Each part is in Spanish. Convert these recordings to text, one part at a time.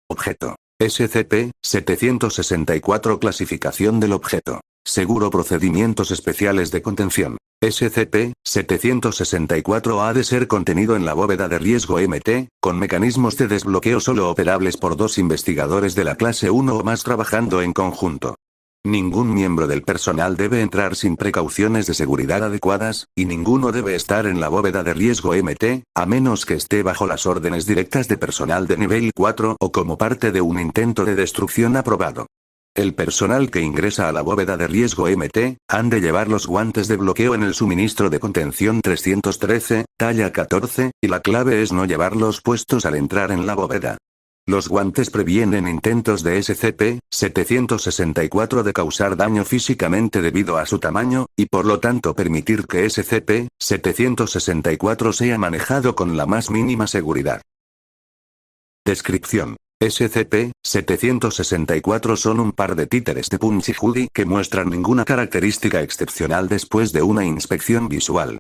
Objeto. SCP-764 Clasificación del objeto. Seguro procedimientos especiales de contención. SCP-764 ha de ser contenido en la bóveda de riesgo MT, con mecanismos de desbloqueo solo operables por 2 investigadores de la clase 1 o más trabajando en conjunto. Ningún miembro del personal debe entrar sin precauciones de seguridad adecuadas, y ninguno debe estar en la bóveda de riesgo MT, a menos que esté bajo las órdenes directas de personal de nivel 4 o como parte de un intento de destrucción aprobado. El personal que ingresa a la bóveda de riesgo MT, han de llevar los guantes de bloqueo en el suministro de contención 313, talla 14, y la clave es no llevarlos puestos al entrar en la bóveda. Los guantes previenen intentos de SCP-764 de causar daño físicamente debido a su tamaño, y por lo tanto permitir que SCP-764 sea manejado con la más mínima seguridad. Descripción. SCP-764 son un par de títeres de Punchy Judy que muestran ninguna característica excepcional después de una inspección visual.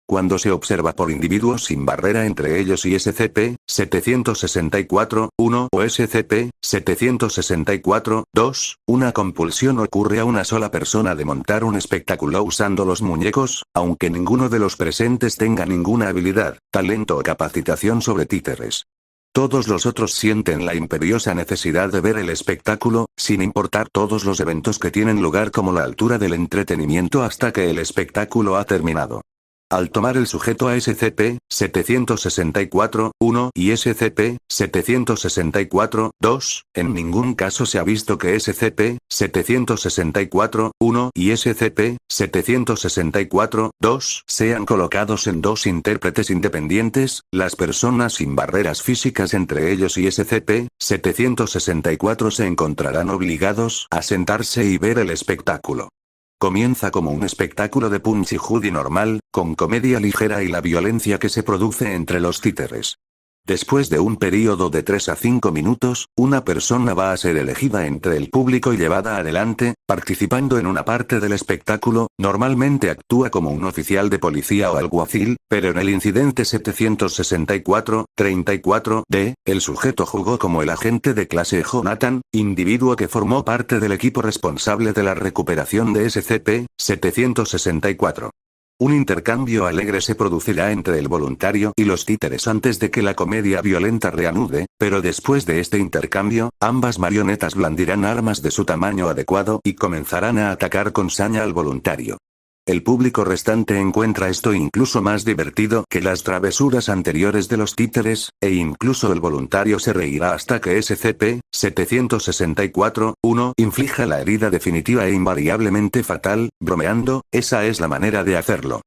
Cuando se observa por individuos sin barrera entre ellos y SCP-764-1 o SCP-764-2, una compulsión ocurre a una sola persona de montar un espectáculo usando los muñecos, aunque ninguno de los presentes tenga ninguna habilidad, talento o capacitación sobre títeres. Todos los otros sienten la imperiosa necesidad de ver el espectáculo, sin importar todos los eventos que tienen lugar como la altura del entretenimiento hasta que el espectáculo ha terminado. Al tomar el sujeto a SCP-764-1 y SCP-764-2, en ningún caso se ha visto que SCP-764-1 y SCP-764-2 sean colocados en 2 intérpretes independientes, las personas sin barreras físicas entre ellos y SCP-764 se encontrarán obligados a sentarse y ver el espectáculo. Comienza como un espectáculo de Punchy Judy normal, con comedia ligera y la violencia que se produce entre los títeres. Después de un período de 3 a 5 minutos, una persona va a ser elegida entre el público y llevada adelante, participando en una parte del espectáculo. Normalmente actúa como un oficial de policía o alguacil, pero en el incidente 764-34-D, el sujeto jugó como el agente de clase Jonathan, individuo que formó parte del equipo responsable de la recuperación de SCP-764. Un intercambio alegre se producirá entre el voluntario y los títeres antes de que la comedia violenta reanude, pero después de este intercambio, ambas marionetas blandirán armas de su tamaño adecuado y comenzarán a atacar con saña al voluntario. El público restante encuentra esto incluso más divertido que las travesuras anteriores de los títeres, e incluso el voluntario se reirá hasta que SCP-764-1 inflija la herida definitiva e invariablemente fatal, bromeando, esa es la manera de hacerlo.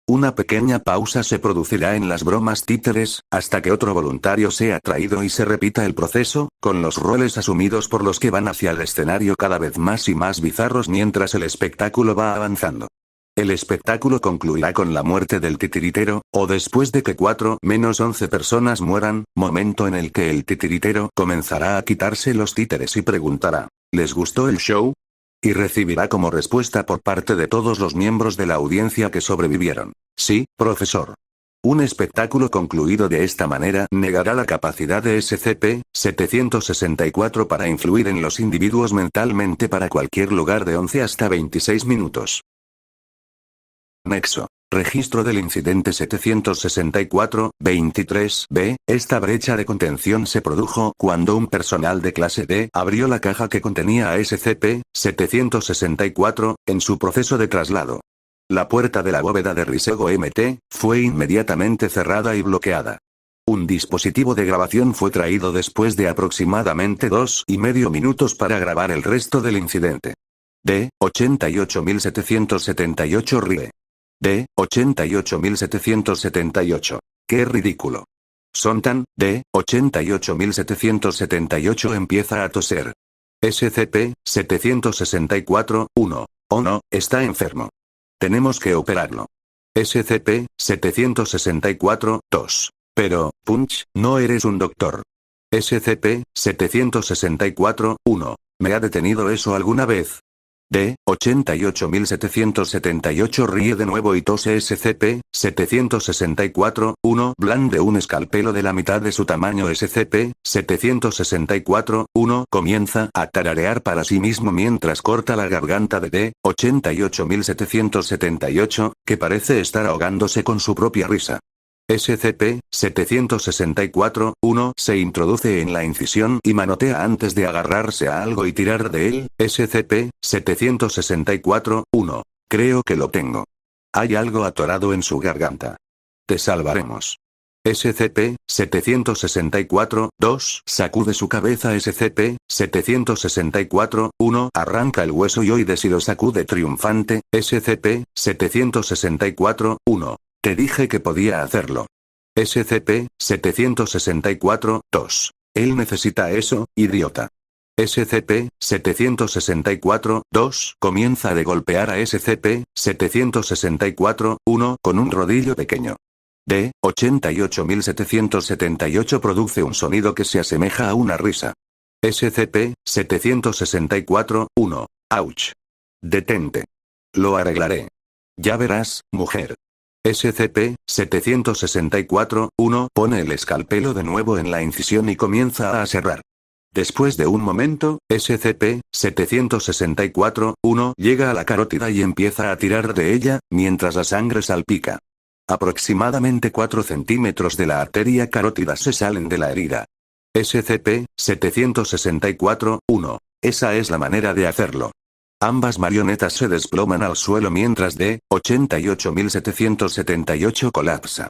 Una pequeña pausa se producirá en las bromas títeres, hasta que otro voluntario sea traído y se repita el proceso, con los roles asumidos por los que van hacia el escenario cada vez más y más bizarros mientras el espectáculo va avanzando. El espectáculo concluirá con la muerte del titiritero, o después de que 4-11 personas mueran, momento en el que el titiritero comenzará a quitarse los títeres y preguntará, ¿les gustó el show? Y recibirá como respuesta por parte de todos los miembros de la audiencia que sobrevivieron, sí, profesor. Un espectáculo concluido de esta manera negará la capacidad de SCP-764 para influir en los individuos mentalmente para cualquier lugar de 11 hasta 26 minutos. Nexo. Registro del incidente 764-23-B. Esta brecha de contención se produjo cuando un personal de clase D abrió la caja que contenía a SCP-764, en su proceso de traslado. La puerta de la bóveda de riesgo MT fue inmediatamente cerrada y bloqueada. Un dispositivo de grabación fue traído después de aproximadamente 2,5 minutos para grabar el resto del incidente. D. 88778 RIE. D. 88778. ¡Qué ridículo! Sontan, D. 88778 empieza a toser. SCP-764-1. Oh no, está enfermo. Tenemos que operarlo. SCP-764-2. Pero, Punch, no eres un doctor. SCP-764-1. ¿Me ha detenido eso alguna vez? D. 88.778 ríe de nuevo y tose. SCP-764-1 blande un escalpelo de la mitad de su tamaño. SCP-764-1 comienza a tararear para sí mismo mientras corta la garganta de D. 88.778, que parece estar ahogándose con su propia risa. SCP-764-1 se introduce en la incisión y manotea antes de agarrarse a algo y tirar de él. SCP-764-1. Creo que lo tengo. Hay algo atorado en su garganta. Te salvaremos. SCP-764-2 sacude su cabeza. SCP-764-1 arranca el hueso yoides y lo sacude triunfante. SCP-764-1. Te dije que podía hacerlo. SCP-764-2. Él necesita eso, idiota. SCP-764-2 comienza a golpear a SCP-764-1 con un rodillo pequeño. D. 88.778 produce un sonido que se asemeja a una risa. SCP-764-1. Ouch. Detente. Lo arreglaré. Ya verás, mujer. SCP-764-1 pone el escalpelo de nuevo en la incisión y comienza a aserrar. Después de un momento, SCP-764-1 llega a la carótida y empieza a tirar de ella, mientras la sangre salpica. Aproximadamente 4 centímetros de la arteria carótida se salen de la herida. SCP-764-1. Esa es la manera de hacerlo. Ambas marionetas se desploman al suelo mientras D. 88.778 colapsa.